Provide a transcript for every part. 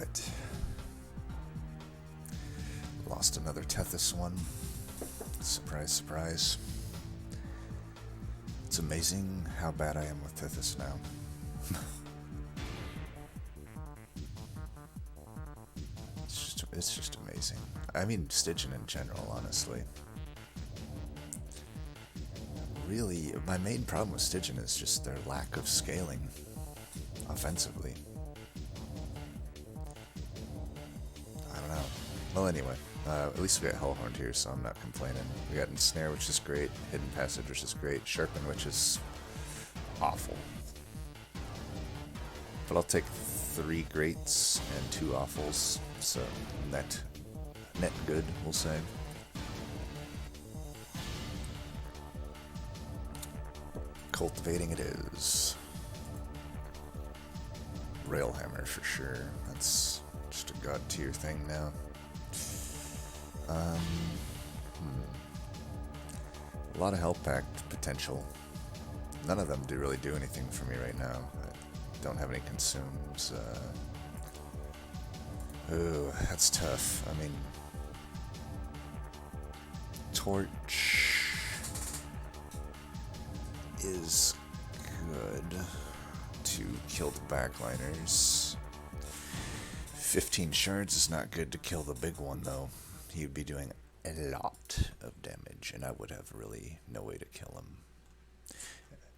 Alright. Lost another Tethys one. Surprise, surprise. It's amazing how bad I am with Tethys now. It's just amazing. I mean, Stygian in general, honestly. Really, my main problem with Stygian is just their lack of scaling offensively. I don't know. Well, anyway, at least we got Hellhorned here, so I'm not complaining. We got Ensnare, which is great. Hidden Passage, which is great. Sharpen, which is awful. But I'll take 3 greats and 2 awfuls, so net good, we'll say. Cultivating it is. Railhammer for sure. That's just a god tier thing now. A lot of health pact potential. None of them really do anything for me right now. I don't have any consumes. Ooh, that's tough. I mean, Torch is good to kill the backliners. 15 shards is not good to kill the big one, though. He would be doing a lot of damage, and I would have really no way to kill him.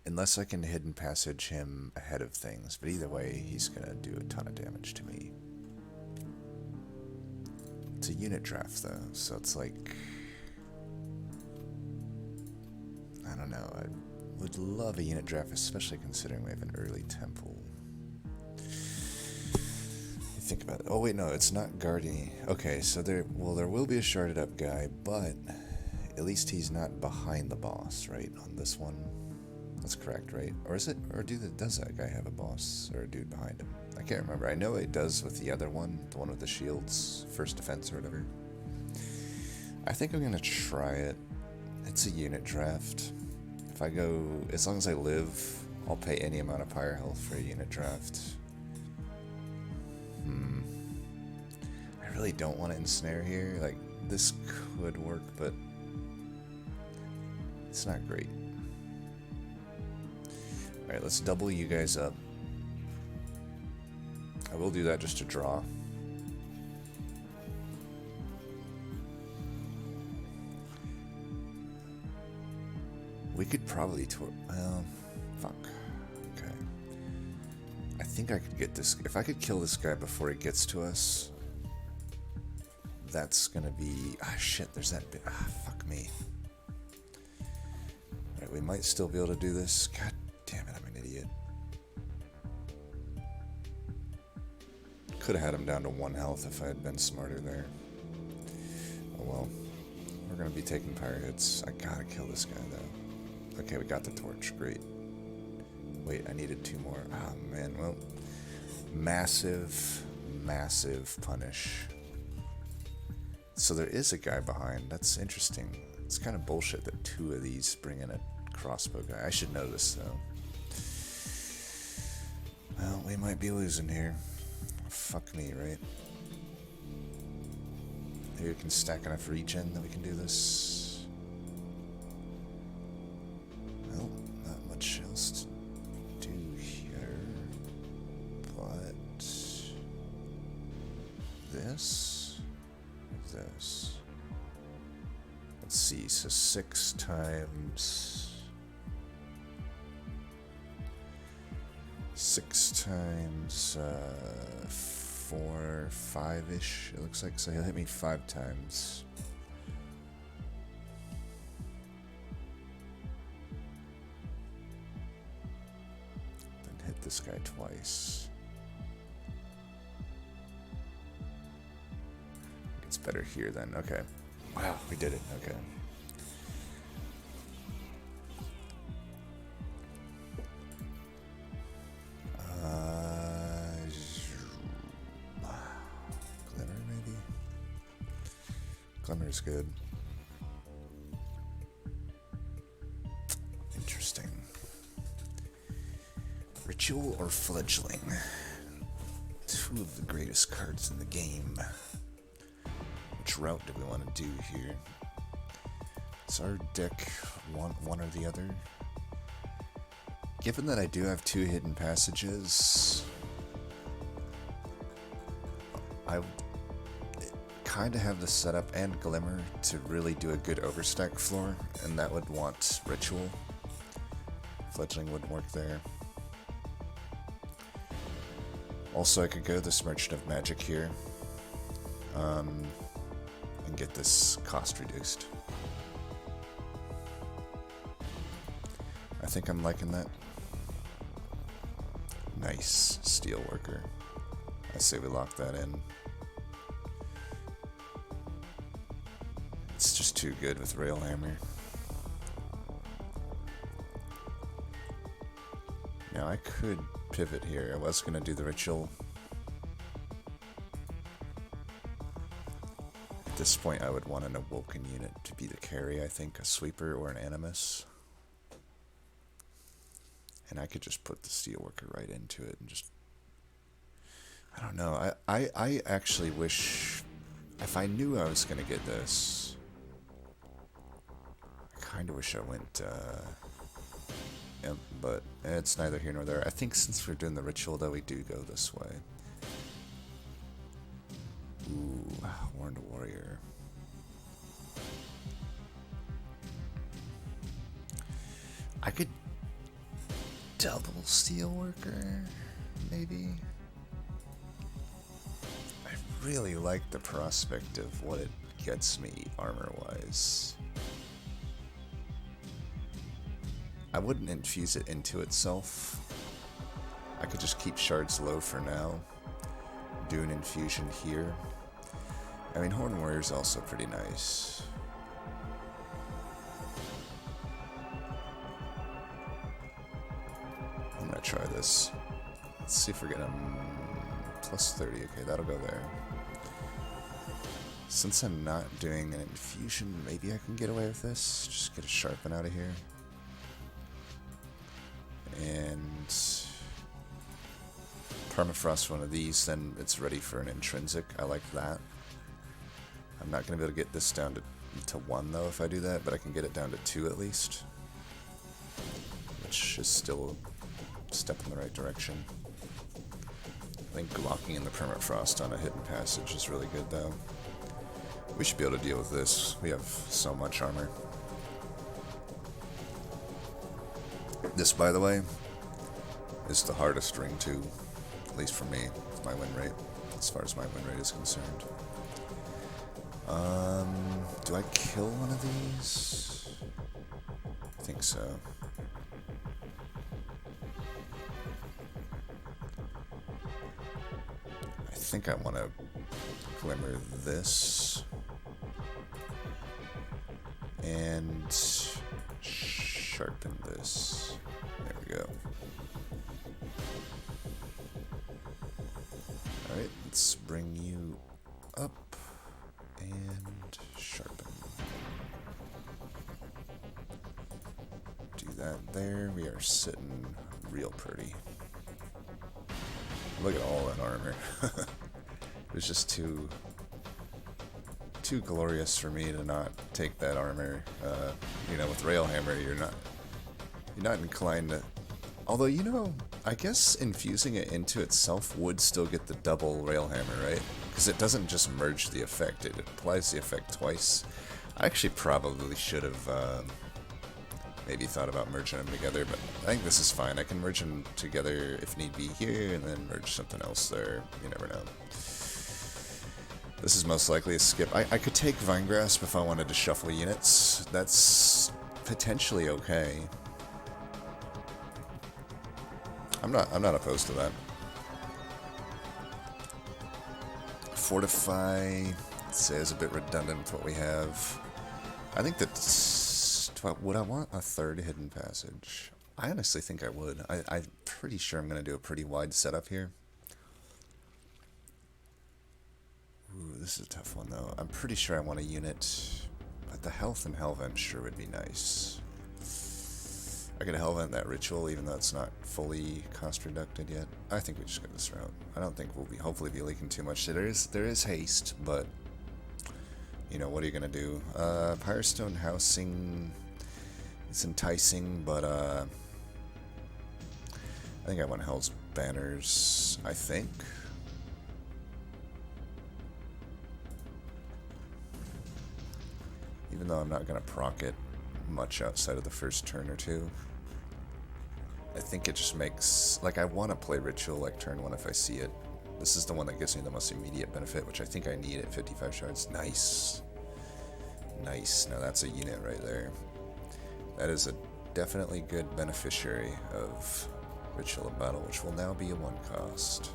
Unless I can hidden passage him ahead of things, but either way, he's gonna do a ton of damage to me. It's a unit draft, though, so it's like... I don't know, I would love a unit draft, especially considering we have an early temple. Think about it. Oh wait, no, it's not Guardian. Okay, so there will be a sharded up guy, but at least he's not behind the boss, right? On this one, that's correct, right? Or is it? Or does that guy have a boss or a dude behind him? I can't remember. I know it does with the other one, the one with the shields, first defense or whatever. I think I'm gonna try it. It's a unit draft. If I go, as long as I live, I'll pay any amount of pyre health for a unit draft. I really don't want to ensnare here. Like, this could work, but it's not great. Alright, let's double you guys up. I will do that just to draw. We could probably well, fuck. Okay. I think I could get this. If I could kill this guy before he gets to us, that's gonna be... Ah, shit, there's that bit. Ah, fuck me. Alright, we might still be able to do this. God damn it, I'm an idiot. Could have had him down to 1 health if I had been smarter there. Oh well. We're gonna be taking pyre hits. I gotta kill this guy, though. Okay, we got the torch. Great. Wait, I needed 2 more. Oh, man, well... Massive, massive punish. So there is a guy behind. That's interesting. It's kind of bullshit that 2 of these bring in a crossbow guy. I should know this, though. Well, we might be losing here. Fuck me, right? Maybe we can stack enough regen that we can do this. Well, not much else to do here. But... this... this. Let's see, so 6 times 4, 5-ish, it looks like. So he'll hit me 5 times. Then hit this guy twice. It's better here then. Okay. Wow, we did it. Okay. Glimmer maybe? Glimmer is good. Interesting. Ritual or fledgling? two of the greatest cards in the game. Which route do we want to do here? Does our deck want one or the other? Given that I do have 2 hidden passages, I kind of have the setup and Glimmer to really do a good overstack floor, and that would want Ritual. Fledgling would work there. Also, I could go this Merchant of Magic here, and get this cost reduced. I think I'm liking that. Nice. Steelworker. I say we lock that in. It's just too good with Railhammer. Now I could pivot here. I was going to do the Ritual. At this point I would want an Awoken unit to be the carry, I think. A Sweeper or an Animus. And I could just put the Steelworker right into it and just... I don't know. I actually wish... If I knew I was going to get this... I kind of wish I went... Imp, but it's neither here nor there. I think since we're doing the Ritual, though, we do go this way. Ooh, Warned Warrior. I could... double Steelworker, maybe? I really like the prospect of what it gets me armor-wise. I wouldn't infuse it into itself. I could just keep shards low for now. Do an infusion here. I mean, Horn Warrior's also pretty nice. I'm gonna try this. Let's see if we're getting plus 30. Okay, that'll go there. Since I'm not doing an infusion, maybe I can get away with this. Just get a Sharpen out of here. And permafrost one of these, then it's ready for an intrinsic. I like that. I'm not going to be able to get this down to 1 though if I do that, but I can get it down to 2 at least. Which is still a step in the right direction. I think locking in the permafrost on a hidden passage is really good though. We should be able to deal with this. We have so much armor. This, by the way, is the hardest ring to, at least for me, with my win rate, as far as my win rate is concerned. Do I kill one of these? I think so. I think I want to Glimmer this. And sharpen this. There we go. Alright, let's bring you up and sharpen. Do that there. We are sitting real pretty. Look at all that armor. It was just too glorious for me to not take that armor. You know, with Railhammer, you're not inclined to. Although, you know, I guess infusing it into itself would still get the double Railhammer, right? Because it doesn't just merge the effect; it applies the effect twice. I actually probably should have maybe thought about merging them together, but I think this is fine. I can merge them together if need be here, and then merge something else there. You never know. This is most likely a skip. I could take Vine Grasp if I wanted to shuffle units. That's potentially okay. I'm not opposed to that. Fortify, let's say, is a bit redundant with what we have. I think that's... Would I want a third hidden passage? I honestly think I would. I'm pretty sure I'm going to do a pretty wide setup here. Ooh, this is a tough one, though. I'm pretty sure I want a unit, but the health and Hellvent sure would be nice. I could Hellvent that ritual even though it's not fully cost reducted yet. I think we just go this route. I don't think we'll hopefully be leaking too much. There is haste, but you know, what are you gonna do? Pyrestone housing, it's enticing, but I think I want Hell's Banners, I think. Even though I'm not gonna proc it much outside of the first turn or two. I think it just makes, like, I want to play Ritual like turn 1 if I see it. This is the one that gives me the most immediate benefit, which I think I need at 55 shards. Nice. Nice. Now that's a unit right there. That is a definitely good beneficiary of Ritual of Battle, which will now be a 1 cost.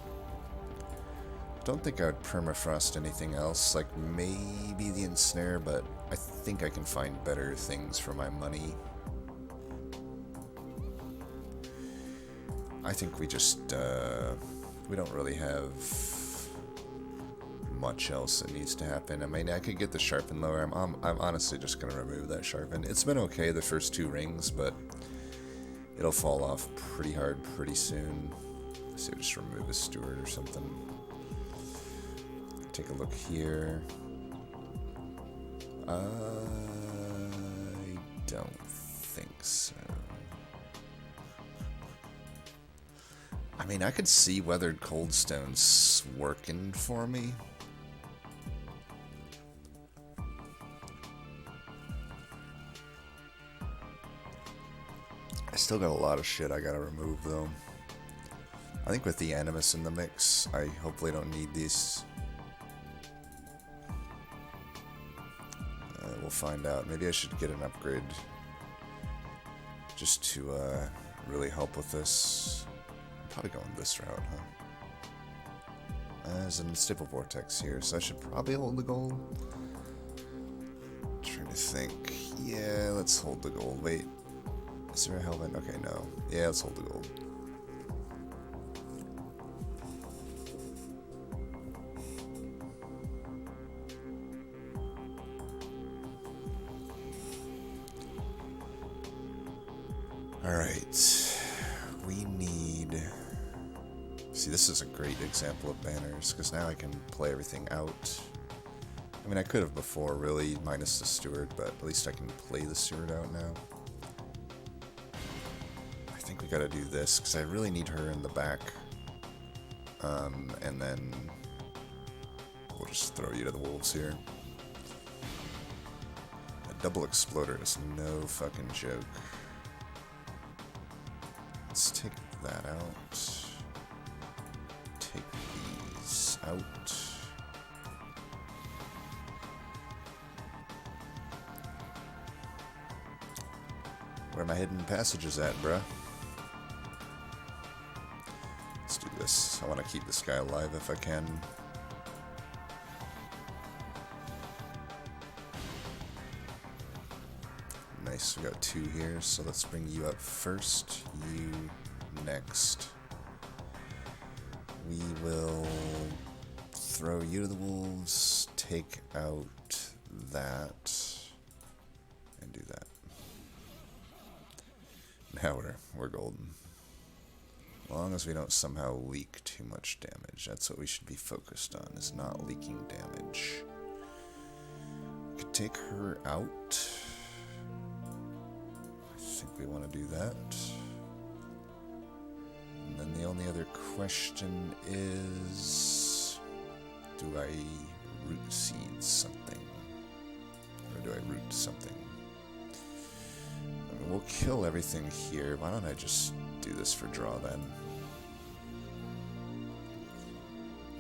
Don't think I would permafrost anything else, like maybe the Ensnare, but I think I can find better things for my money. I think we just, we don't really have much else that needs to happen. I mean, I could get the Sharpen lower. I'm honestly just going to remove that Sharpen. It's been okay the first 2 rings, but it'll fall off pretty hard pretty soon. So just remove a Steward or something. Take a look here. I don't think so. I mean, I could see Weathered Coldstones working for me. I still got a lot of shit I gotta remove, though. I think with the Animus in the mix, I hopefully don't need these. We'll find out. Maybe I should get an upgrade just to really help with this. I'm probably going this route, huh? There's an Unstable Vortex here, so I should probably hold the gold. Trying to think. Yeah, let's hold the gold. Wait. Is there a Hellbent? Okay, no. Yeah, let's hold the gold. Alright, we need... See, this is a great example of banners, because now I can play everything out. I mean, I could have before, really, minus the Steward, but at least I can play the Steward out now. I think we gotta do this, because I really need her in the back. And then we'll just throw you to the wolves here. A double Exploder is no fucking joke. Let's take that out. Take these out. Where are my hidden passages at, bruh? Let's do this. I want to keep this guy alive if I can. Nice, we got 2 here, so let's bring you up first, you next. We will throw you to the wolves, take out that, and do that. Now we're golden. As long as we don't somehow leak too much damage, that's what we should be focused on, is not leaking damage. We could take her out. I think we want to do that. And then the only other question is, do I root seed something? Or do I root something? I mean, we'll kill everything here. Why don't I just do this for draw then?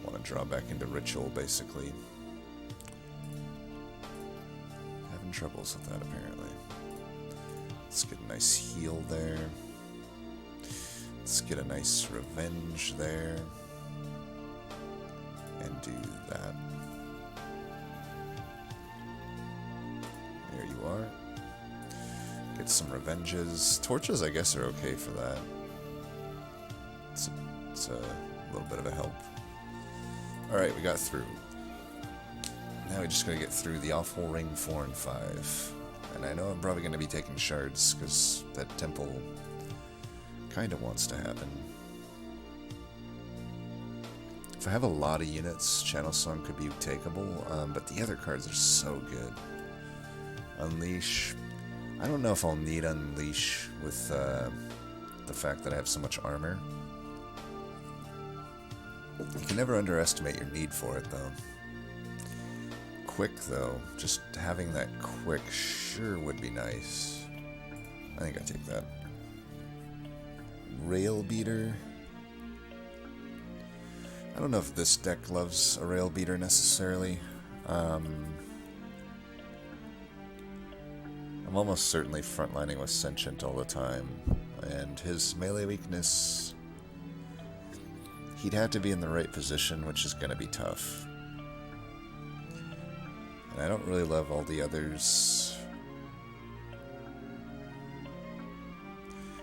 I want to draw back into Ritual, basically. Having troubles with that, apparently. Let's get a nice heal there. Let's get a nice revenge there. And do that. There you are. Get some revenges. Torches, I guess, are okay for that. It's a little bit of a help. Alright, we got through. Now we just gotta get through the awful ring 4 and 5. And I know I'm probably going to be taking shards, because that temple kind of wants to happen. If I have a lot of units, Channel Song could be takeable, but the other cards are so good. Unleash. I don't know if I'll need Unleash with the fact that I have so much armor. You can never underestimate your need for it, though. Quick, though. Just having that quick sure would be nice. I think I take that. Rail Beater. I don't know if this deck loves a Rail Beater necessarily. I'm almost certainly frontlining with Sentient all the time. And his melee weakness... he'd have to be in the right position, which is going to be tough. And I don't really love all the others.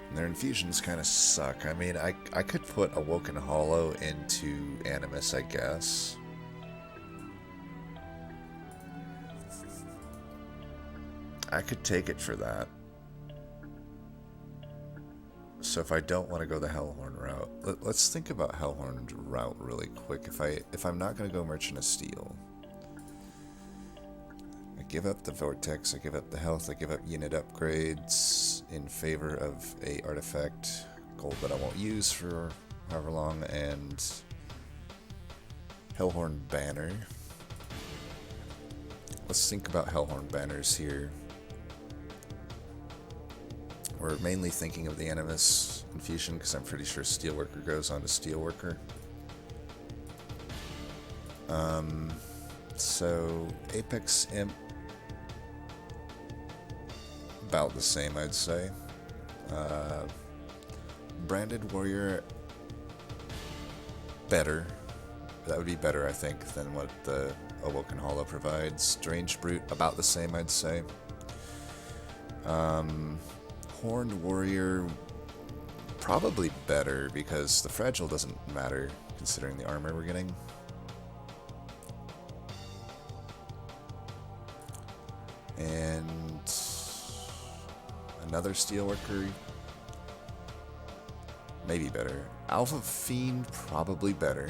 And their infusions kind of suck. I mean, I could put Awoken Hollow into Animus, I guess. I could take it for that. So if I don't want to go the Hellhorn route, let's think about Hellhorn route really quick. If I'm not going to go Merchant of Steel, I give up the Vortex, I give up the health, I give up unit upgrades in favor of a artifact gold that I won't use for however long, and Hellhorned Banner. Let's think about Hellhorned Banners here. We're mainly thinking of the Animus infusion because I'm pretty sure Steelworker goes on to Steelworker. So Apex Imp, about the same, I'd say. Branded Warrior, better. That would be better, I think, than what the Awoken Hollow provides. Strange Brute, about the same, I'd say. Horned Warrior, probably better, because the Fragile doesn't matter, considering the armor we're getting. And another Steelworker, maybe better. Alpha Fiend, probably better.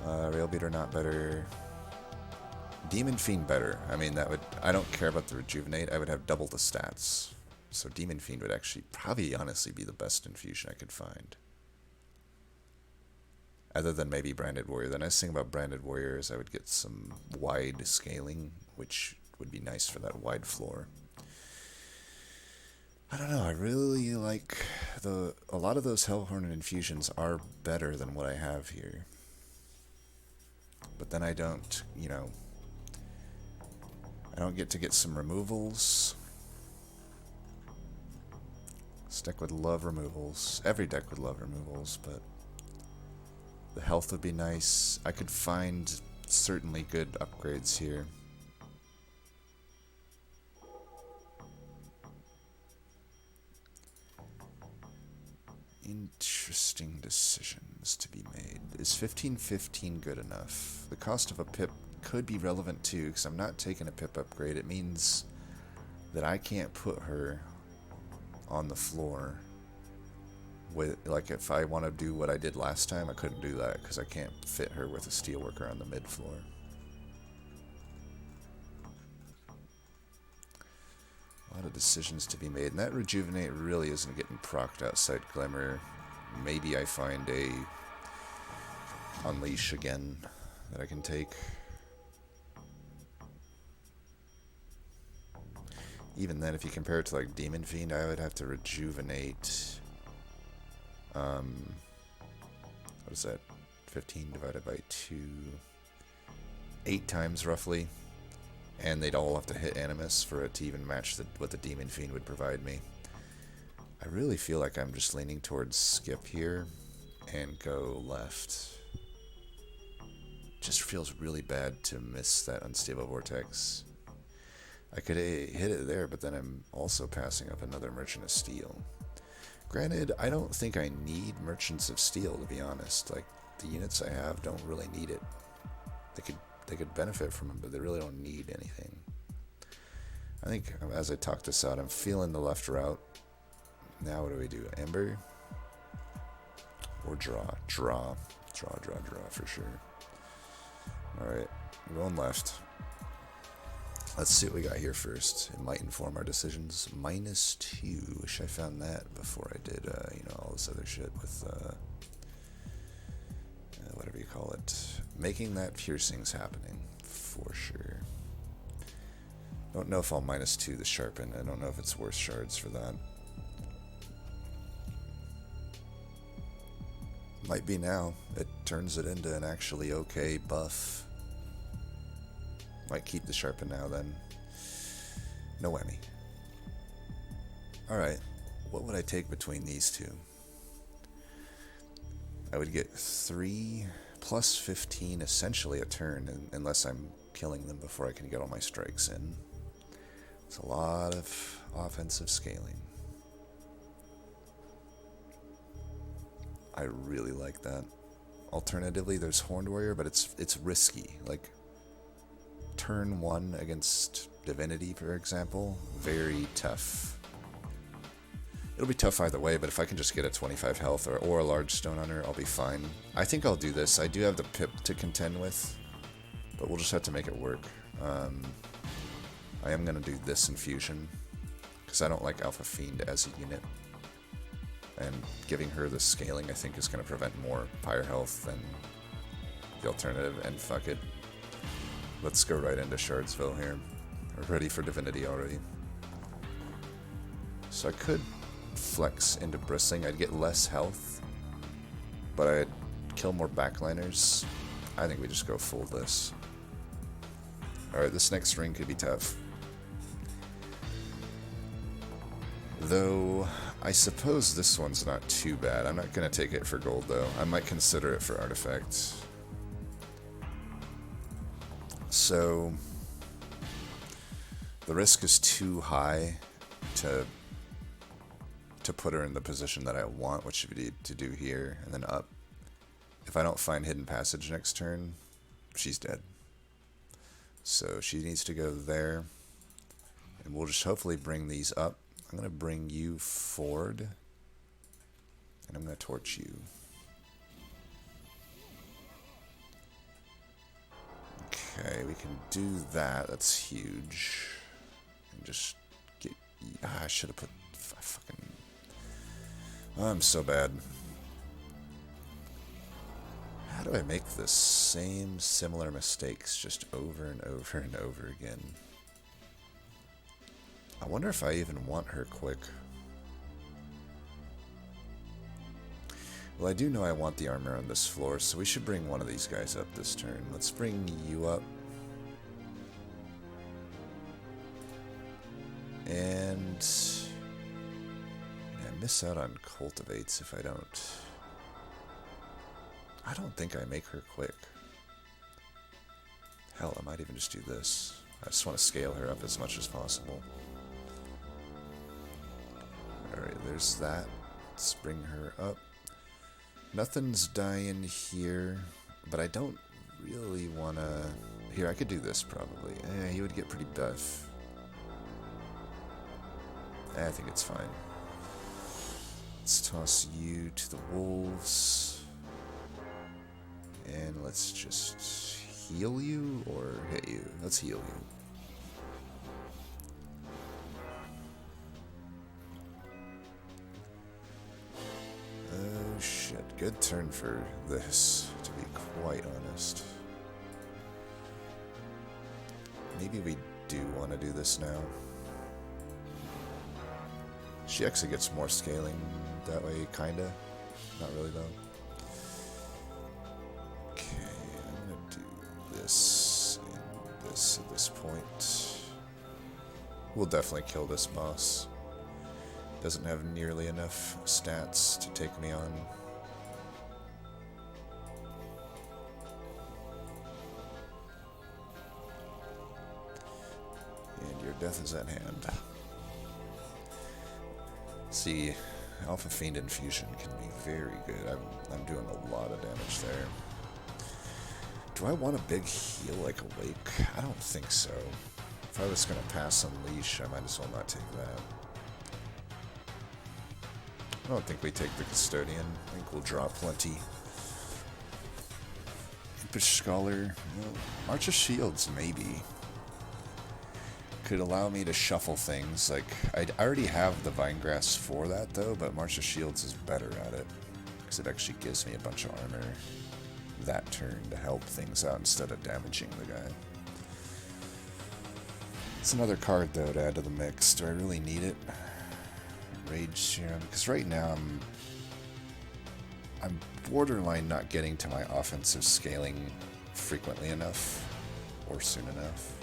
Rail Beater, not better. Demon Fiend better. I mean, that would... I don't care about the Rejuvenate. I would have double the stats. So Demon Fiend would actually probably honestly be the best infusion I could find. Other than maybe Branded Warrior. The nice thing about Branded Warrior is I would get some wide scaling, which would be nice for that wide floor. I don't know. I really like the... A lot of those Hellhorned infusions are better than what I have here. But then I don't, you know... I don't get to get some removals. This deck would love removals. Every deck would love removals, but the health would be nice. I could find certainly good upgrades here. Interesting decisions to be made. Is 15-15 good enough? The cost of a pip could be relevant too, because I'm not taking a pip upgrade. It means that I can't put her on the floor with, like, if I want to do what I did last time, I couldn't do that because I can't fit her with a Steelworker on the mid floor. A lot of decisions to be made, and that Rejuvenate really isn't getting procced outside Glimmer. Maybe I find a Unleash again that I can take. Even then, if you compare it to like Demon Fiend, I would have to Rejuvenate. What is that? 15 divided by 2. 8 times roughly. And they'd all have to hit Animus for it to even match what the Demon Fiend would provide me. I really feel like I'm just leaning towards skip here and go left. Just feels really bad to miss that Unstable Vortex. I could hit it there, but then I'm also passing up another Merchant of Steel. Granted, I don't think I need Merchants of Steel, to be honest. Like, the units I have don't really need it. They could benefit from them, but they really don't need anything. I think as I talk this out, I'm feeling the left route. Now what do we do? Ember? Or draw? Draw for sure. Alright, going left. Let's see what we got here first. It might inform our decisions. -2. Wish I found that before I did, all this other shit with, whatever you call it. Making that piercing's happening, for sure. Don't know if I'll -2 the sharpen. I don't know if it's worth shards for that. Might be now. It turns it into an actually okay buff. Might keep the sharpen now then. No whammy. Alright, what would I take between these two? I would get 3 plus 15 essentially a turn, unless I'm killing them before I can get all my strikes in. It's a lot of offensive scaling. I really like that. Alternatively, there's Horned Warrior, but it's risky. Like, turn 1 against Divinity, for example, very tough. It'll be tough either way, but if I can just get a 25 health or a large stone on her, I'll be fine. I think I'll do this. I do have the pip to contend with, but we'll just have to make it work. I am going to do this infusion, because I don't like Alpha Fiend as a unit. And giving her the scaling, I think, is going to prevent more fire health than the alternative, and fuck it. Let's go right into Shardsville here. We're ready for Divinity already. So I could flex into Bristling. I'd get less health, but I'd kill more backliners. I think we just go full this. Alright, this next ring could be tough. Though, I suppose this one's not too bad. I'm not going to take it for gold, though. I might consider it for artifact. So, the risk is too high to put her in the position that I want, which would be to do here, and then up. If I don't find Hidden Passage next turn, she's dead. So she needs to go there, and we'll just hopefully bring these up. I'm going to bring you forward, and I'm going to torch you. Okay, we can do that. That's huge. And just get... I should have put... fucking... Oh, I'm so bad. How do I make the same similar mistakes just over and over and over again? I wonder if I even want her quick. Well, I do know I want the armor on this floor, so we should bring one of these guys up this turn. Let's bring you up. And I miss out on cultivates if I don't. I don't think I make her quick. Hell, I might even just do this. I just want to scale her up as much as possible. Alright, there's that. Let's bring her up. Nothing's dying here, but I don't really want to... Here, I could do this probably. He would get pretty buff. I think it's fine. Let's toss you to the wolves. And let's just heal you or hit you. Let's heal you. Oh shit, good turn for this, to be quite honest. Maybe we do want to do this now. She actually gets more scaling that way, kinda. Not really though. Okay, I'm gonna do this and this at this point. We'll definitely kill this boss. Doesn't have nearly enough stats to take me on. And your death is at hand. See, Alpha Fiend Infusion can be very good. I'm doing a lot of damage there. Do I want a big heal like Awake? I don't think so. If I was going to pass Unleash, I might as well not take that. I don't think we take the Custodian. I think we'll draw plenty. Impish Scholar. Well, March of Shields, maybe. Could allow me to shuffle things. Like, I already have the Vinegrass for that, though, but March of Shields is better at it. Because it actually gives me a bunch of armor that turn to help things out instead of damaging the guy. It's another card, though, to add to the mix. Do I really need it? Rage Serum. Because right now, I'm borderline not getting to my offensive scaling frequently enough or soon enough.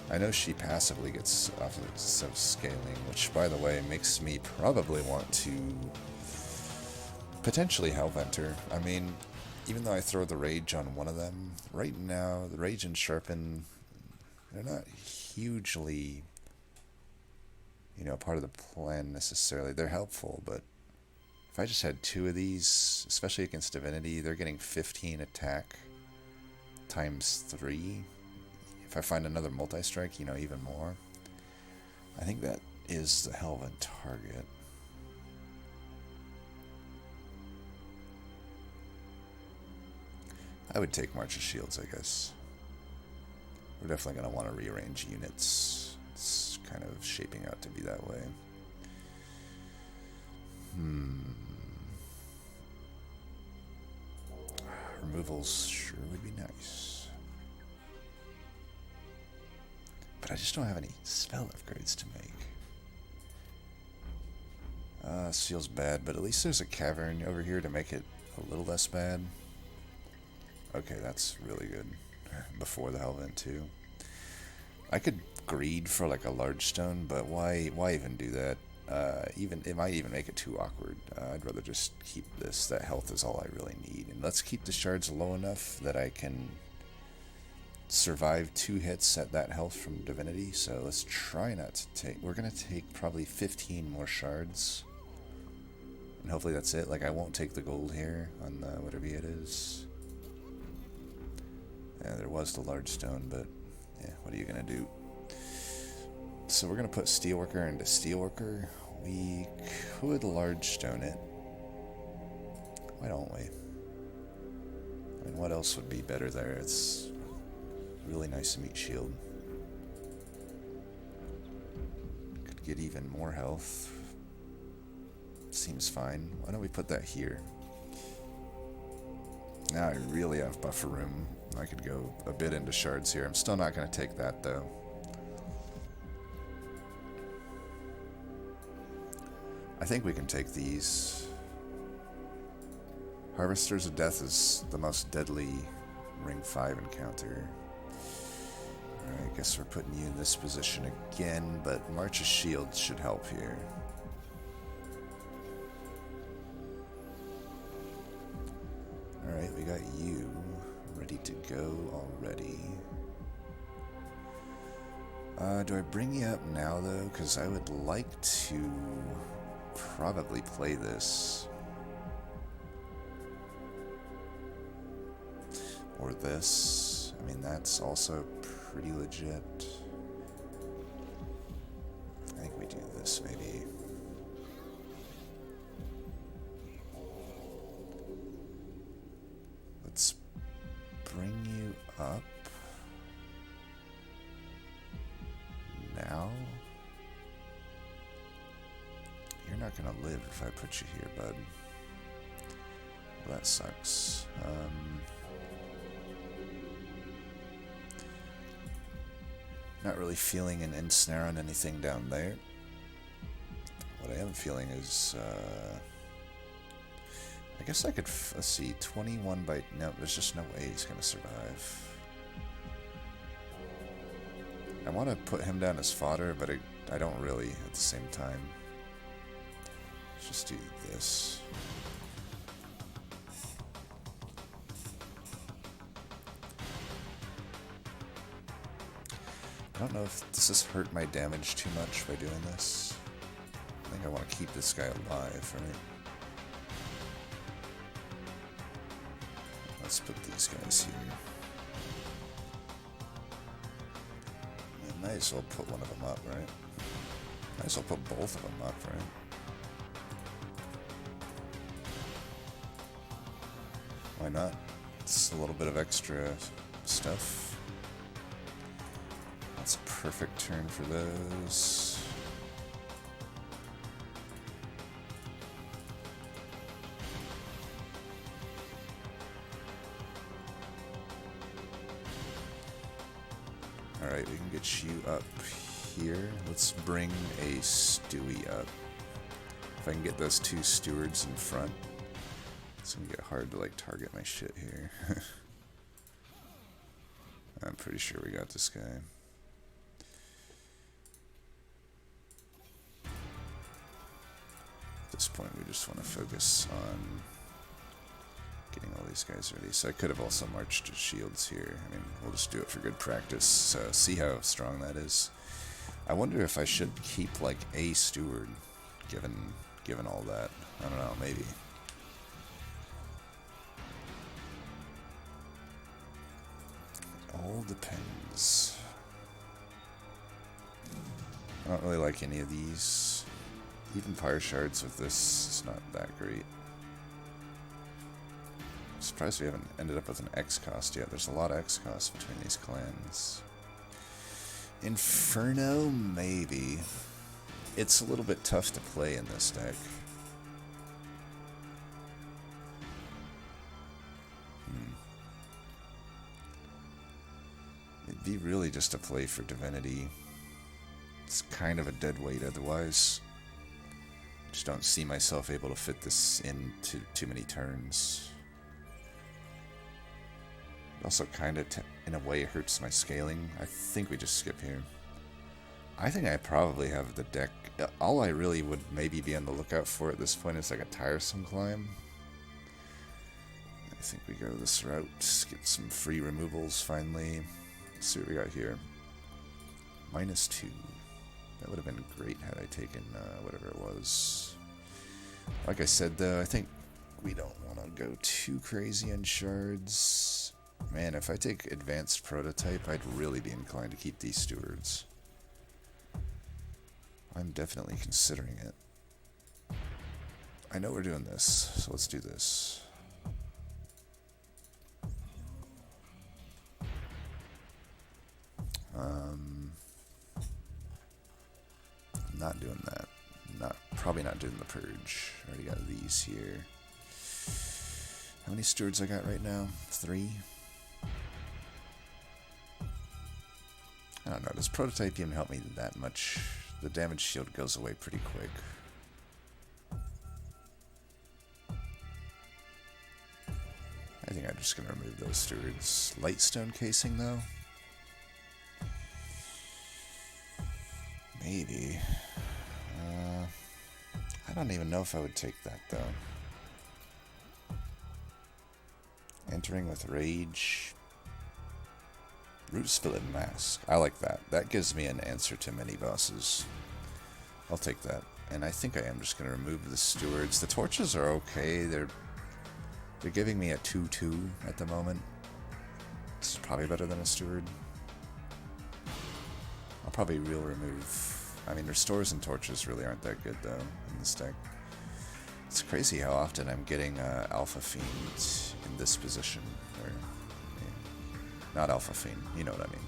I know she passively gets offensive scaling, which, by the way, makes me probably want to potentially Hellventer. I mean, even though I throw the Rage on one of them, right now, the Rage and Sharpen, they're not hugely, you know, part of the plan necessarily. They're helpful, but if I just had two of these, especially against Divinity, they're getting 15 attack times 3. If I find another multi-strike, you know, even more. I think that is the hell of a target. I would take March of Shields, I guess. We're definitely going to want to rearrange units. It's kind of shaping out to be that way. Removals sure would be nice. But I just don't have any spell upgrades to make. This feels bad, but at least there's a cavern over here to make it a little less bad. Okay, that's really good. Before the Hellvent too. I could greed for like a large stone, but why even do that? It might even make it too awkward. I'd rather just keep this. That health is all I really need. And let's keep the shards low enough that I can survive 2 hits at that health from Divinity. So let's try not to take... We're going to take probably 15 more shards. And hopefully that's it. Like, I won't take the gold here on the whatever it is. Yeah, there was the large stone, but yeah, what are you going to do? So we're going to put Steelworker into Steelworker. We could large stone it. Why don't we? I mean, what else would be better there? It's really nice meat shield. Could get even more health. Seems fine. Why don't we put that here? Now I really have buffer room. I could go a bit into shards here. I'm still not going to take that, though. I think we can take these. Harvesters of Death is the most deadly Ring 5 encounter. Alright, I guess we're putting you in this position again, but March of Shields should help here. Alright, we got you ready to go already. Do I bring you up now, though? Because I would like to probably play this. Or this. I mean, that's also pretty legit. I think we do this, maybe. Let's bring you up now. You're not gonna live if I put you here, bud. Well, that sucks. Not really feeling an ensnare on anything down there. What I am feeling is, I guess I could, let's see, 21 by, no, there's just no way he's going to survive. I want to put him down as fodder, but I don't really at the same time. Let's just do this. I don't know if this has hurt my damage too much by doing this. I think I want to keep this guy alive, right? Let's put these guys here. And Might as well put one of them up, right? Might as well put both of them up, right? Why not? It's a little bit of extra stuff. That's a perfect turn for those. Alright, we can get you up here. Let's bring a Stewie up. If I can get those two stewards in front. It's gonna get hard to like target my shit here. I'm pretty sure we got this guy. At this point we just want to focus on getting all these guys ready. So I could have also marched shields here. I mean, we'll just do it for good practice. See how strong that is. I wonder if I should keep like a steward, given all that. I don't know, maybe. It all depends. I don't really like any of these. Even fire shards with this is not that great. I'm surprised we haven't ended up with an X cost yet. There's a lot of X costs between these clans. Inferno, maybe. It's a little bit tough to play in this deck. It'd be really just a play for Divinity. It's kind of a dead weight otherwise. Just don't see myself able to fit this into too many turns. It also kind of, in a way, hurts my scaling. I think we just skip here. I think I probably have the deck. All I really would maybe be on the lookout for at this point is like a tiresome climb. I think we go this route. Get some free removals finally. Let's see what we got here. -2. That would have been great had I taken whatever it was. Like I said, though, I think we don't want to go too crazy on shards. Man, if I take advanced prototype, I'd really be inclined to keep these stewards. I'm definitely considering it. I know we're doing this, so let's do this. Not doing that. Probably not doing the purge. Already got these here. How many stewards I got right now? 3? I don't know. Does prototype even help me that much? The damage shield goes away pretty quick. I think I'm just going to remove those stewards. Lightstone casing, though? Maybe. I don't even know if I would take that, though. Entering with Rage. Root Split Mask. I like that. That gives me an answer to many bosses. I'll take that. And I think I am just going to remove the stewards. The torches are okay. They're giving me a 2-2 at the moment. It's probably better than a steward. I'll probably remove... I mean, restores and torches really aren't that good, though, in this deck. It's crazy how often I'm getting Alpha Fiend in this position. Or, not Alpha Fiend, you know what I mean.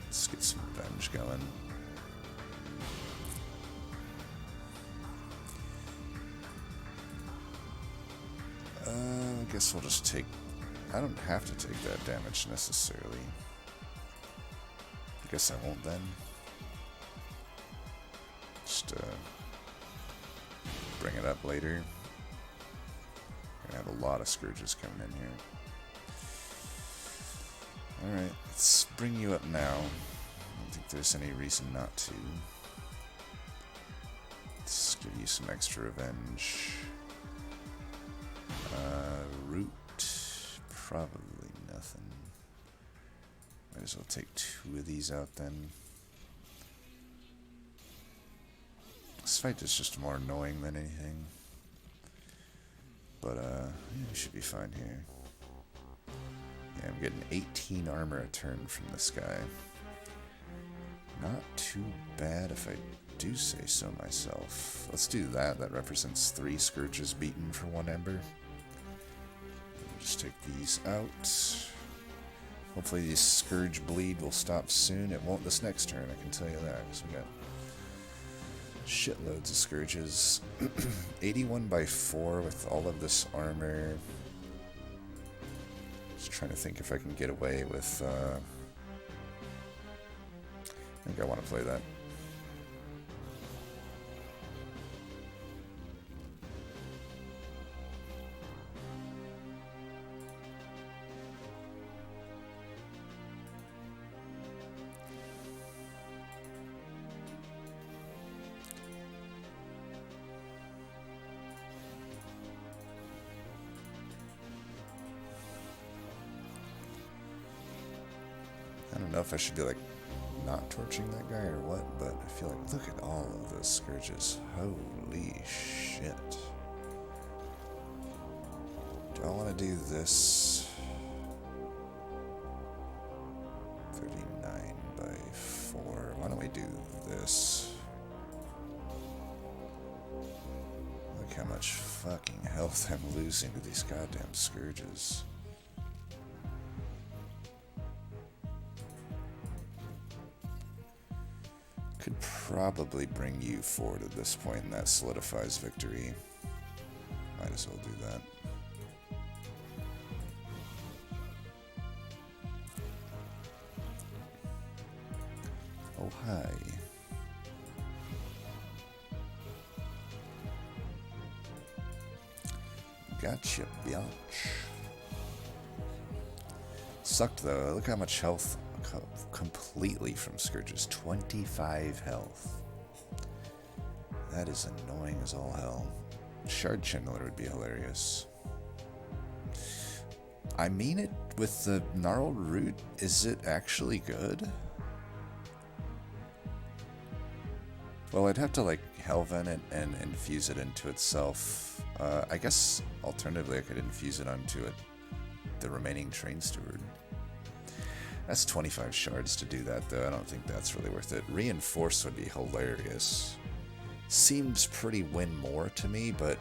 Let's get some revenge going. I guess we'll just take... I don't have to take that damage necessarily. I guess I won't then. Just bring it up later. Gonna have a lot of Scourges coming in here. Alright, let's bring you up now. I don't think there's any reason not to. Let's give you some extra revenge. Root, probably nothing. Might as well take 2 of these out then. This fight is just more annoying than anything. But, yeah, we should be fine here. Yeah, I'm getting 18 armor a turn from this guy. Not too bad if I do say so myself. Let's do that. That represents 3 Scourges beaten for 1 Ember. We'll just take these out. Hopefully the Scourge bleed will stop soon. It won't this next turn, I can tell you that, because we got shitloads of Scourges. 81 by 4 with all of this armor. Just trying to think if I can get away with... I think I want to play that. I don't know if I should be like not torching that guy or what, but I feel like look at all of those Scourges. Holy shit. Do I want to do this? 39 by 4. Why don't we do this? Look how much fucking health I'm losing to these goddamn Scourges. Could probably bring you forward at this point, and that solidifies victory. Might as well do that. Oh, hi. Gotcha, biatch. Sucked though. Look how much health completely from Scourges. 25 health. That is annoying as all hell. Shard Chandler would be hilarious. I mean it with the Gnarled Root. Is it actually good? Well, I'd have to like Hellvent it and infuse it into itself. I guess alternatively I could infuse it onto it, the remaining Train Steward. That's 25 shards to do that, though. I don't think that's really worth it. Reinforce would be hilarious. Seems pretty win more to me, but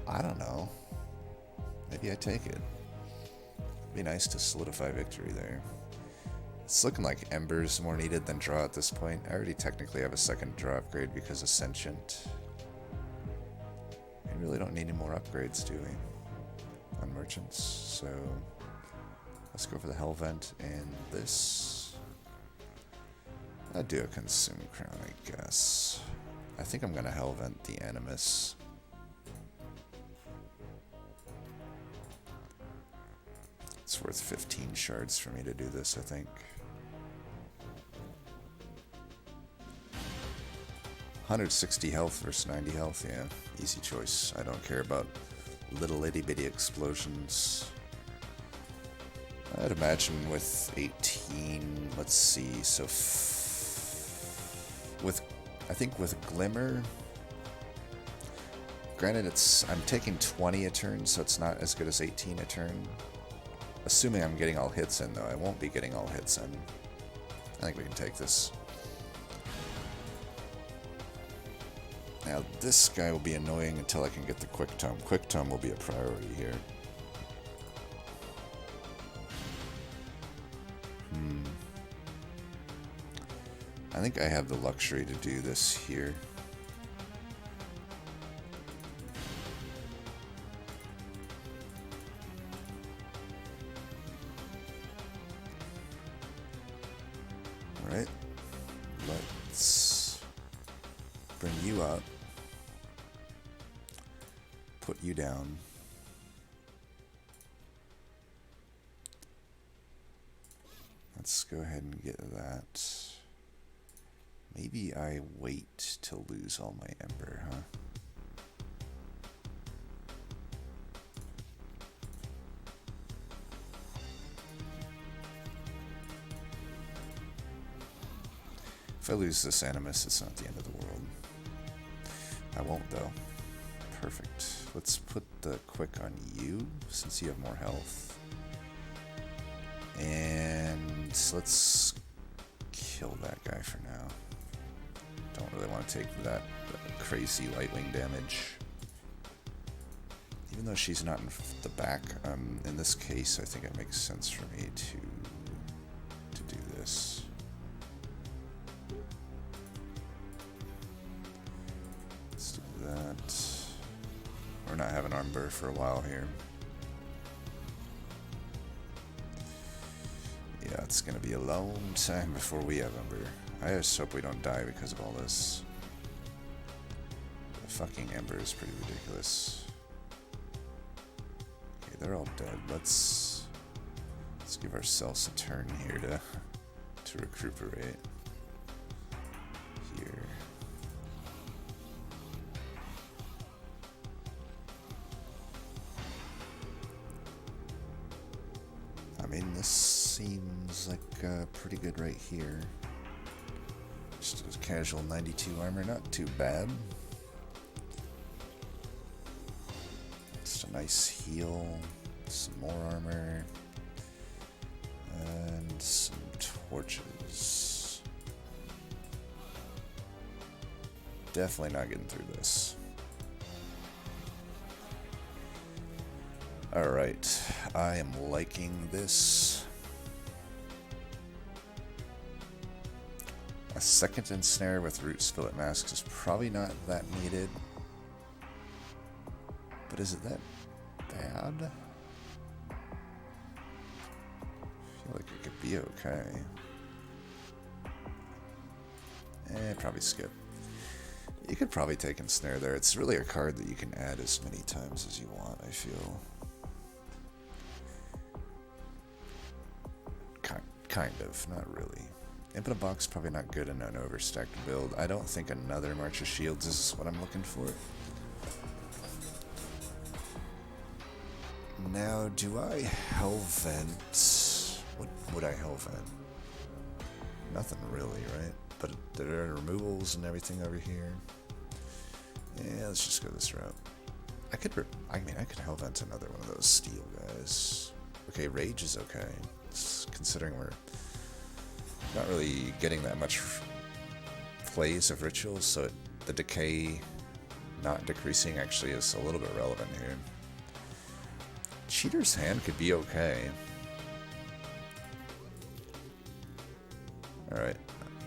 I don't know. Maybe I take it. Be nice to solidify victory there. It's looking like Ember's more needed than Draw at this point. I already technically have a second Draw upgrade because of Sentient. We really don't need any more upgrades, do we? On Merchants, so... Let's go for the Hellvent and this. I'd do a Consume Crown, I guess. I think I'm going to Hellvent the Animus. It's worth 15 shards for me to do this, I think. 160 health versus 90 health, yeah. Easy choice. I don't care about little itty bitty explosions. I'd imagine with 18, let's see, so I think with Glimmer, granted I'm taking 20 a turn, so it's not as good as 18 a turn. Assuming I'm getting all hits in, though. I won't be getting all hits in. I think we can take this. Now, this guy will be annoying until I can get the Quick Tome. Quick Tome will be a priority here. I think I have the luxury to do this here. Alright, let's bring you up, put you down. Let's go ahead and get that. Maybe I wait to lose all my Ember, huh? If I lose this Animus, it's not the end of the world. I won't, though. Perfect. Let's put the Quick on you, since you have more health. And let's kill that guy for now. Don't really want to take that crazy Lightwing damage. Even though she's not in the back, in this case, I think it makes sense for me to do this. Let's do that. We're not having Armor for a while here. Yeah, it's gonna be a long time before we have Ember. I just hope we don't die because of all this. The fucking Ember is pretty ridiculous. Okay, they're all dead. Let's give ourselves a turn here to recuperate. Here. I mean, this seems like pretty good right here. Just a casual 92 armor, not too bad. Just a nice heal, some more armor, and some torches. Definitely not getting through this. Alright, I am liking this. A second ensnare with root skillet masks is probably not that needed. But is it that bad? I feel like it could be okay. Probably skip. You could probably take ensnare there. It's really a card that you can add as many times as you want, I feel. Kind of, not really. Infinite Box probably not good in an overstacked build. I don't think another March of Shields is what I'm looking for. Now, do I Hellvent? What would I Hellvent? Nothing really, right? But there are removals and everything over here. Yeah, let's just go this route. I could Hellvent another one of those steel guys. Okay, Rage is okay. Considering we're not really getting that much plays of rituals, so the decay not decreasing actually is a little bit relevant here. Cheater's Hand could be okay. Alright,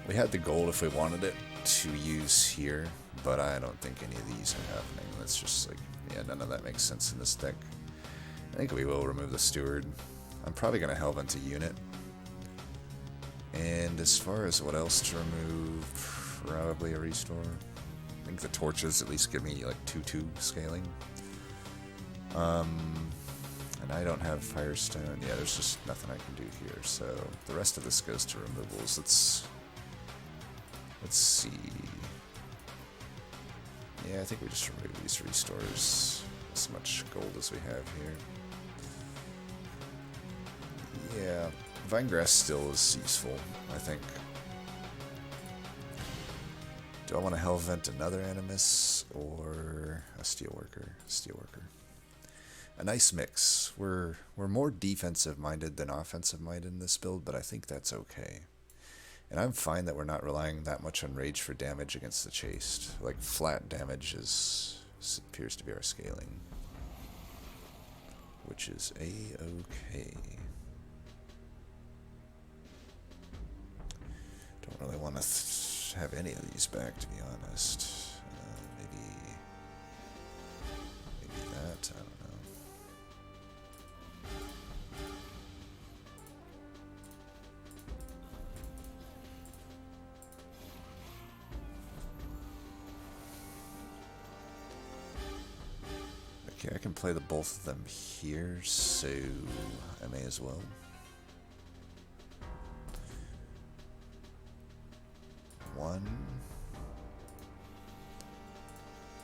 we had the gold if we wanted it to use here, but I don't think any of these are happening. That's just like, yeah, none of that makes sense in this deck. I think we will remove the Steward. I'm probably going to Hellvent a unit. And as far as what else to remove, probably a restore. I think the torches at least give me like 2/2 scaling. And I don't have Firestone. Yeah, there's just nothing I can do here. So the rest of this goes to removals. Let's see. Yeah, I think we just remove these restores. As much gold as we have here. Yeah, Vinegrass still is useful, I think. Do I want to Hellvent another Animus or a Steelworker? Steelworker. A nice mix. We're more defensive minded than offensive minded in this build, but I think that's okay. And I'm fine that we're not relying that much on Rage for damage against the Chased. Like flat damage appears to be our scaling, which is a-okay. Don't really want to have any of these back, to be honest. Maybe that, I don't know. Okay, I can play the both of them here, so I may as well. 1,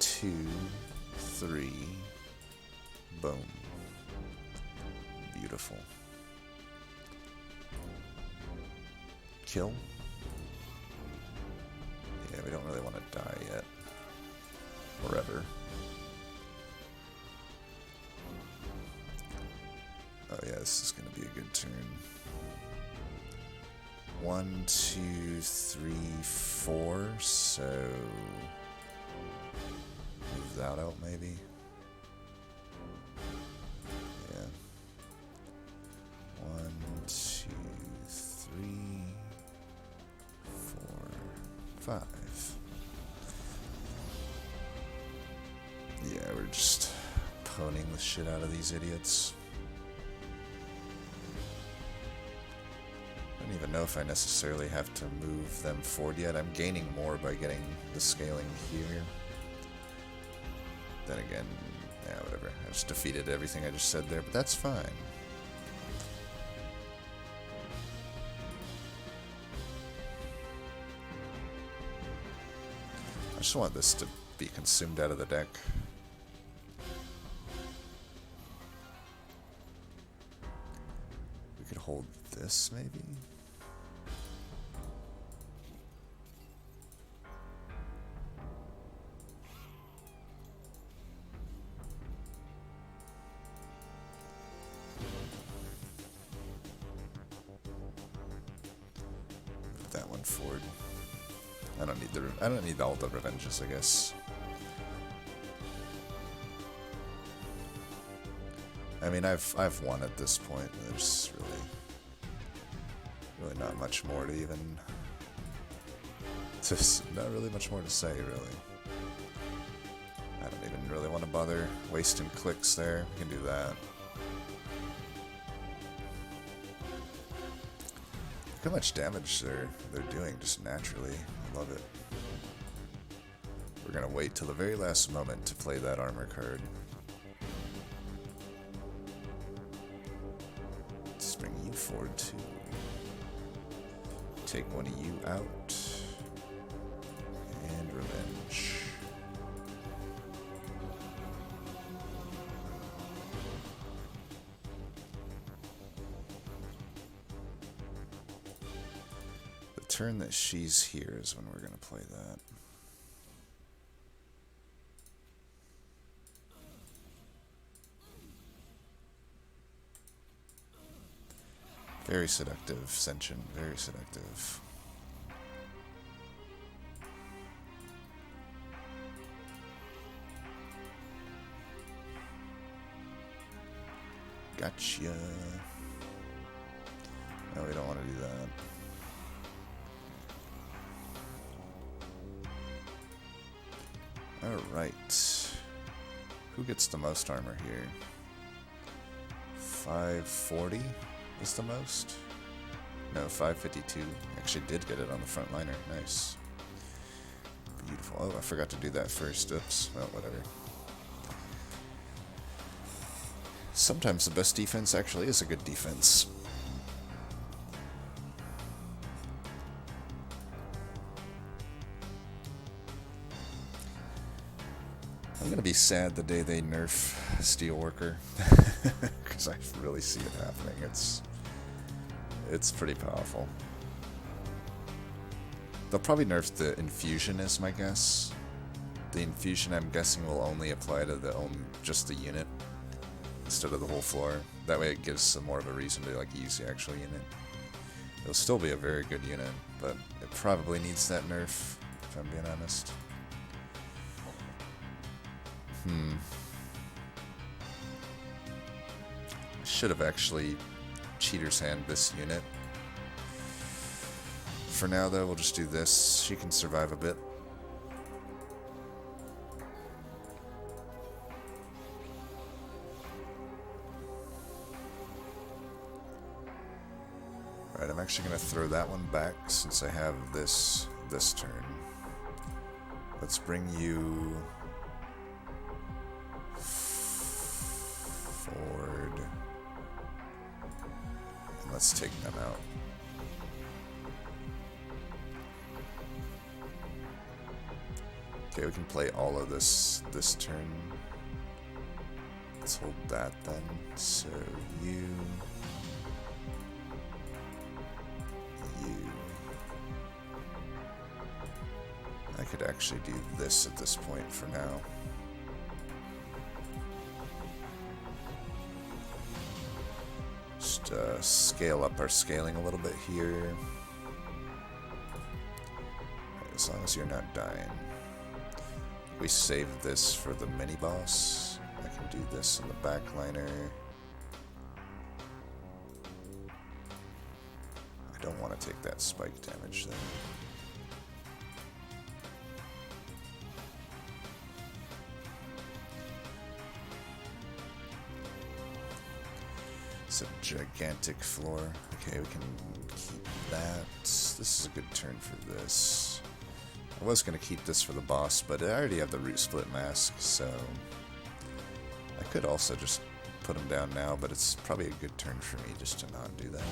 2, 3, boom. Beautiful. Kill. Yeah, we don't really want to die yet. Or ever. Oh yeah, this is going to be a good turn. 1, 2, 3, 4. So move that out maybe. Yeah. 1, 2, 3, 4, 5. Yeah, we're just poning the shit out of these idiots. I don't even know if I necessarily have to move them forward yet. I'm gaining more by getting the scaling here. Then again, yeah, whatever. I just defeated everything I just said there, but that's fine. I just want this to be consumed out of the deck. We could hold this, maybe? Put that one forward. I don't need all the revenges, I guess. I mean, I've won at this point. There's really not much more to even. Just not really much more to say, really. I don't even really want to bother wasting clicks there. We can do that. Look how much damage they're doing just naturally. I love it. We're gonna wait till the very last moment to play that armor card. Let's bring you forward too. Take one of you out. And revenge. The turn that she's here is when we're going to play that. Very seductive, Sentient, very seductive. Gotcha. No, we don't want to do that. Alright. Who gets the most armor here? 540 is the most? No, 552. Actually did get it on the front liner. Nice. Beautiful. Oh, I forgot to do that first. Oops. Well, whatever. Sometimes the best defense actually is a good defense. I'm gonna be sad the day they nerf Steelworker, because I really see it happening. It's pretty powerful. They'll probably nerf the Infusion, is my guess. The Infusion, I'm guessing, will only apply to just the unit instead of the whole floor. That way, it gives some more of a reason to use the actual unit. It'll still be a very good unit, but it probably needs that nerf, if I'm being honest. Should have actually Cheater's Hand this unit. For now, though, we'll just do this. She can survive a bit. Alright, I'm actually going to throw that one back since I have this turn. Let's bring you forward. And let's take them out. Okay, we can play all of this turn. Let's hold that then. So you. I could actually do this at this point for now. Just scale up our scaling a little bit here. as long as you're not dying. We save this for the mini-boss. I can do this in the backliner. I don't want to take that spike damage though. It's a gigantic floor. Okay, we can keep that. This is a good turn for this. I was going to keep this for the boss, but I already have the root split mask, so I could also just put him down now, but it's probably a good turn for me just to not do that.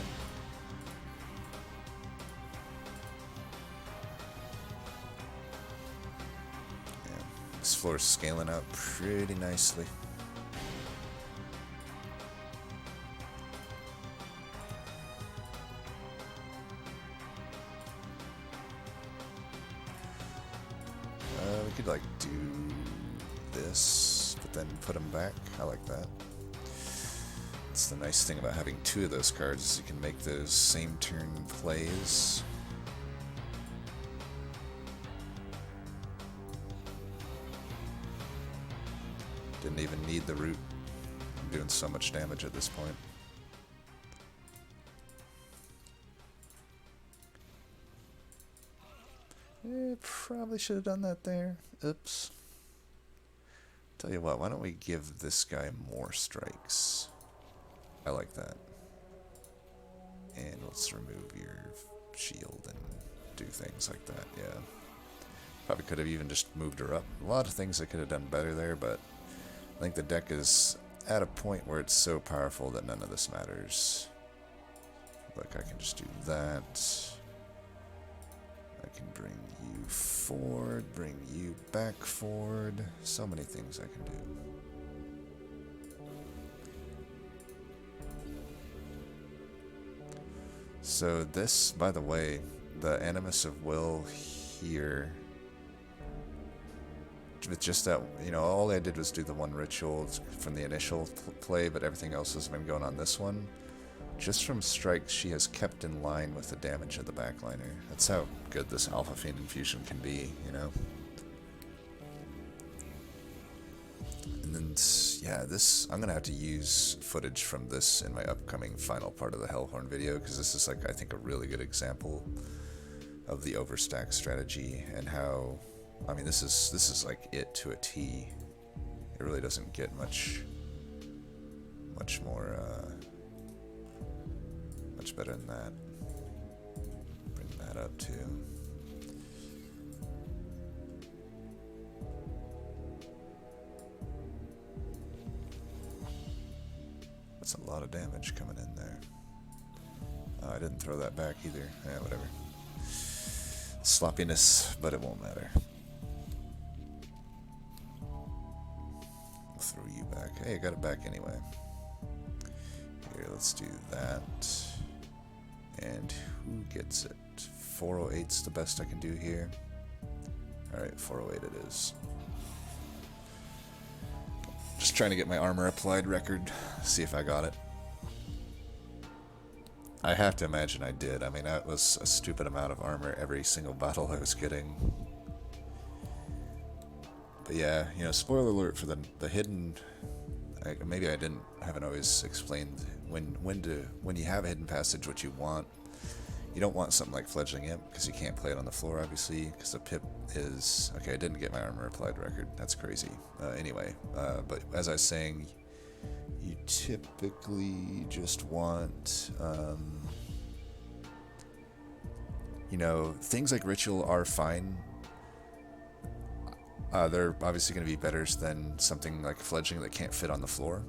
Yeah, this floor is scaling up pretty nicely. We could like do this, but then put them back. I like that. It's the nice thing about having two of those cards is you can make those same turn plays. Didn't even need the root. I'm doing so much damage at this point. Probably should have done that there. Oops. Tell you what, why don't we give this guy more strikes? I like that. And let's remove your shield and do things like that, yeah. Probably could have even just moved her up. A lot of things I could have done better there, but I think the deck is at a point where it's so powerful that none of this matters. Look, I can just do that. I can bring you forward, bring you back forward. So many things I can do. So this, by the way, the Animus of Will here, with just that, you know, all I did was do the one ritual from the initial play, but everything else has been going on this one. Just from strikes, she has kept in line with the damage of the backliner. That's how good this Alpha Fiend infusion can be, you know? And then, yeah, this, I'm going to have to use footage from this in my upcoming final part of the Hellhorned video, because this is, like, I think a really good example of the overstack strategy and how, I mean, this is like it to a T. It really doesn't get much more, much better than that. Bring that up too. That's a lot of damage coming in there. Oh, I didn't throw that back either. Yeah, whatever. Sloppiness, but it won't matter. I'll throw you back. Hey, I got it back anyway. Here, let's do that. And who gets it? 408's the best I can do here. Alright, 408 it is. Just trying to get my armor applied record, see if I got it. I have to imagine I did. I mean, that was a stupid amount of armor every single battle I was getting. But yeah, you know, spoiler alert for the hidden... maybe I haven't always explained when you have a hidden passage what you want. You don't want something like Fledgling Imp because you can't play it on the floor, obviously, because the pip is... Okay, I didn't get my armor applied record. That's crazy. Anyway, but as I was saying, you typically just want... you know, things like Ritual are fine. They're obviously going to be better than something like Fledgling that can't fit on the floor.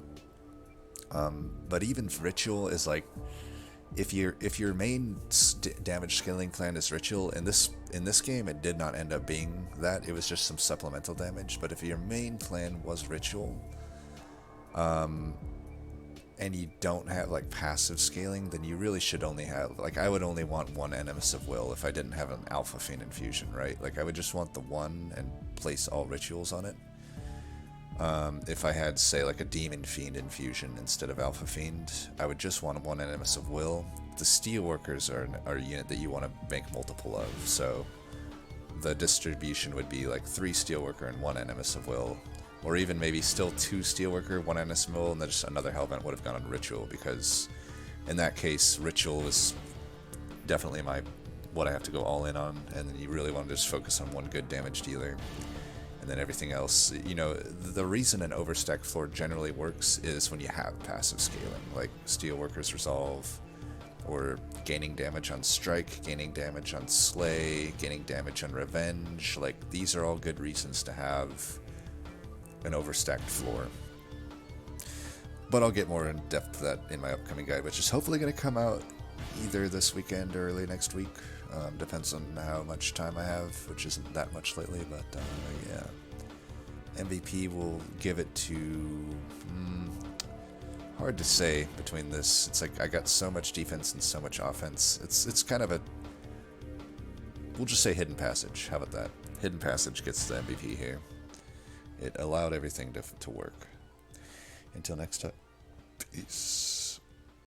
But even Ritual is like... If your main damage scaling plan is Ritual, in this game it did not end up being that. It was just some supplemental damage. But if your main plan was Ritual, and you don't have like passive scaling, then you really should only have, like, I would only want one Animus of Will if I didn't have an Alpha Fiend infusion, right? Like, I would just want the one and place all rituals on it. If I had, say, like a Demon Fiend infusion instead of Alpha Fiend, I would just want one Animus of Will. The Steelworkers are a unit that you want to make multiple of, so the distribution would be like 3 Steelworker and 1 Animus of Will. Or even maybe still 2 Steelworker, 1 Animus of Will, and then just another Hellvent would have gone on Ritual, because in that case, Ritual is definitely what I have to go all in on, and then you really want to just focus on one good damage dealer. And then everything else, you know, the reason an overstack floor generally works is when you have passive scaling, like Steelworker's Resolve, or gaining damage on Strike, gaining damage on Slay, gaining damage on Revenge. Like, these are all good reasons to have an overstacked floor. But I'll get more in depth to that in my upcoming guide, which is hopefully going to come out either this weekend or early next week. Depends on how much time I have, which isn't that much lately, but yeah. MVP will give it to... hard to say between this. It's like I got so much defense and so much offense. It's kind of a... We'll just say Hidden Passage. How about that? Hidden Passage gets the MVP here. It allowed everything to work. Until next time, peace.